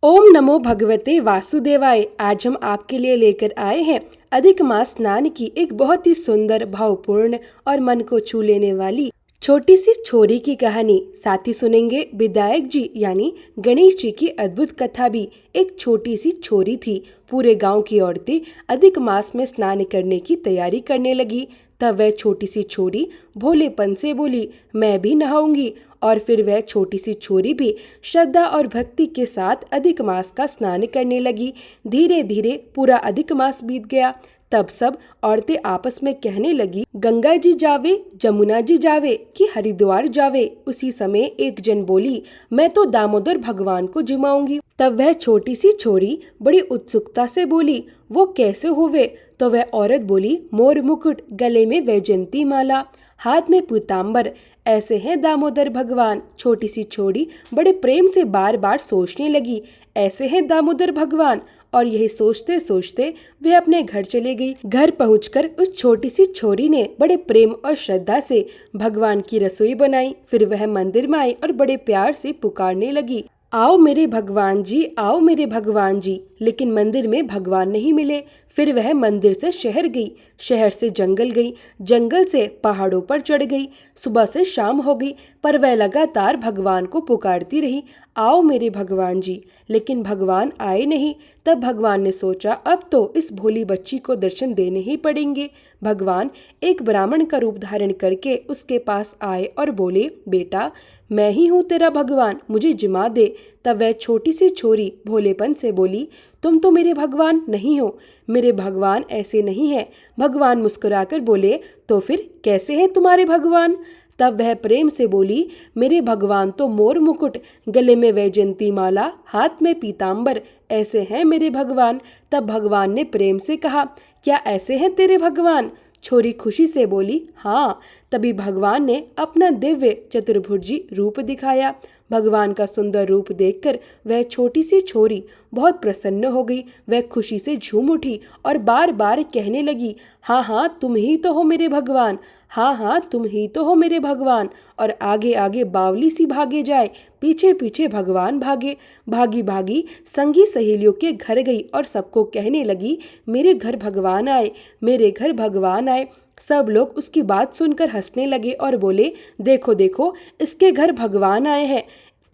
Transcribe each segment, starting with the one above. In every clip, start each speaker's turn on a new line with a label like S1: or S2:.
S1: ओम नमो भगवते वासुदेवाय। आज हम आपके लिए लेकर आए हैं अधिक मास स्नान की एक बहुत ही सुंदर, भावपूर्ण और मन को छू लेने वाली छोटी सी छोरी की कहानी। साथ ही सुनेंगे विधायक जी यानी गणेश जी की अद्भुत कथा भी। एक छोटी सी छोरी थी। पूरे गांव की औरतें अधिक मास में स्नान करने की तैयारी करने लगी। तब वह छोटी सी छोरी भोलेपन से बोली, मैं भी नहाऊंगी। और फिर वह छोटी सी छोरी भी श्रद्धा और भक्ति के साथ अधिक मास का स्नान करने लगी। धीरे धीरे पूरा अधिक मास बीत गया। तब सब औरतें आपस में कहने लगी, गंगा जी जावे, जमुना जी जावे कि हरिद्वार जावे। उसी समय एक जन बोली, मैं तो दामोदर भगवान को जिमाऊंगी। तब वह छोटी सी छोरी बड़ी उत्सुकता से बोली, वो कैसे होवे? तो वह औरत बोली, मोर मुकुट, गले में वैजयंती माला, हाथ में पीताम्बर, ऐसे हैं दामोदर भगवान। छोटी सी छोरी बड़े प्रेम से बार बार सोचने लगी, ऐसे हैं दामोदर भगवान। और यही सोचते सोचते वे अपने घर चले गई। घर पहुंचकर उस छोटी सी छोरी ने बड़े प्रेम और श्रद्धा से भगवान की रसोई बनाई। फिर वह मंदिर में आई और बड़े प्यार से पुकारने लगी, आओ मेरे भगवान जी, आओ मेरे भगवान जी। लेकिन मंदिर में भगवान नहीं मिले। फिर वह मंदिर से शहर गई, शहर से जंगल गई, जंगल से पहाड़ों पर चढ़ गई। सुबह से शाम हो गई, पर वह लगातार भगवान को पुकारती रही, आओ मेरे भगवान जी। लेकिन भगवान आए नहीं। तब भगवान ने सोचा, अब तो इस भोली बच्ची को दर्शन देने ही पड़ेंगे। भगवान एक ब्राह्मण का रूप धारण करके उसके पास आए और बोले, बेटा मैं ही हूँ तेरा भगवान, मुझे जिमा दे। तब वह छोटी सी छोरी भोलेपन से बोली, तुम तो मेरे भगवान नहीं हो, मेरे भगवान ऐसे नहीं हैं। भगवान मुस्कुराकर बोले, तो फिर कैसे हैं तुम्हारे भगवान? तब वह प्रेम से बोली, मेरे भगवान तो मोर मुकुट, गले में वैजयंती माला, हाथ में पीताम्बर, ऐसे हैं मेरे भगवान। तब भगवान ने प्रेम से कहा, क्या ऐसे हैं तेरे भगवान? छोरी खुशी से बोली, हाँ। तभी भगवान ने अपना दिव्य चतुर्भुजी रूप दिखाया। भगवान का सुंदर रूप देखकर वह छोटी सी छोरी बहुत प्रसन्न हो गई। वह खुशी से झूम उठी और बार बार कहने लगी, हाँ हाँ तुम ही तो हो मेरे भगवान, हाँ हाँ तुम ही तो हो मेरे भगवान। और आगे आगे बावली सी भागे जाए, पीछे पीछे भगवान भागे। भागी भागी संगी सहेलियों के घर गई और सबको कहने लगी, मेरे घर भगवान आए, मेरे घर भगवान आए। सब लोग उसकी बात सुनकर हंसने लगे और बोले, देखो देखो इसके घर भगवान आए हैं।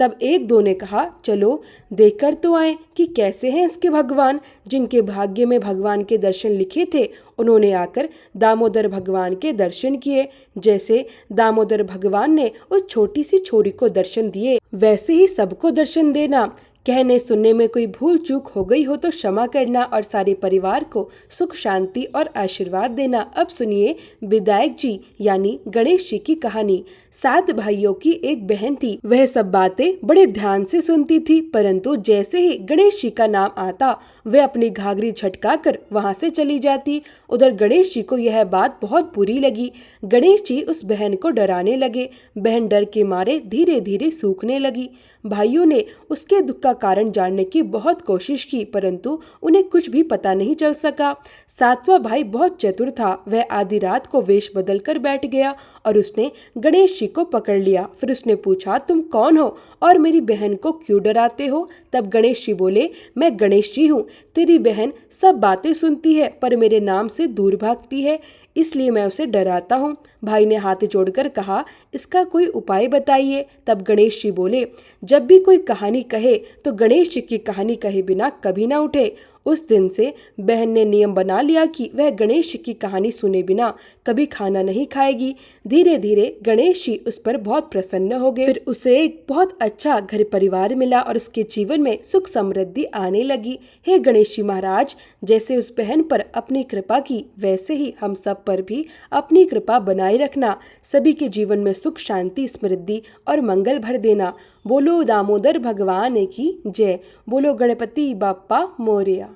S1: तब एक दो ने कहा, चलो देखकर तो आए कि कैसे हैं इसके भगवान। जिनके भाग्य में भगवान के दर्शन लिखे थे उन्होंने आकर दामोदर भगवान के दर्शन किए। जैसे दामोदर भगवान ने उस छोटी सी छोरी को दर्शन दिए, वैसे ही सबको दर्शन देना। कहने सुनने में कोई भूल चूक हो गई हो तो क्षमा करना और सारे परिवार को सुख शांति और आशीर्वाद देना। अब सुनिए विधायक जी यानी गणेश जी की कहानी। 7 भाइयों की एक बहन थी। वह सब बातें बड़े ध्यान से सुनती थी, परंतु जैसे ही गणेश जी का नाम आता वह अपनी घाघरी झटका कर वहां से चली जाती। उधर गणेश जी को यह बात बहुत बुरी लगी। गणेश जी उस बहन को डराने लगे। बहन डर के मारे धीरे धीरे सूखने लगी। भाइयों ने उसके दुख का कारण जानने की बहुत कोशिश की, परंतु उन्हें कुछ भी पता नहीं चल सका। 7वां भाई बहुत चतुर था। वह आधी रात को वेश बदल कर बैठ गया और उसने गणेश जी को पकड़ लिया। फिर उसने पूछा, तुम कौन हो और मेरी बहन को क्यों डराते हो? तब गणेश जी बोले, मैं गणेश जी हूँ। तेरी बहन सब बातें सुनती है पर मेरे नाम से दूर भागती है, इसलिए मैं उसे डराता हूँ। भाई ने हाथ जोड़कर कहा, इसका कोई उपाय बताइए। तब गणेश जी बोले, जब भी कोई कहानी कहे तो गणेश जी की कहानी कहे बिना कभी ना उठे। उस दिन से बहन ने नियम बना लिया कि वह गणेश जी की कहानी सुने बिना कभी खाना नहीं खाएगी। धीरे धीरे गणेश जी उस पर बहुत प्रसन्न हो गए। फिर उसे एक बहुत अच्छा घर परिवार मिला और उसके जीवन में सुख समृद्धि आने लगी। हे गणेश जी महाराज, जैसे उस बहन पर अपनी कृपा की, वैसे ही हम सब पर भी अपनी कृपा बनाए रखना। सभी के जीवन में सुख शांति समृद्धि और मंगल भर देना। बोलो दामोदर भगवान की जय। बोलो गणपति बाप्पा मोरया।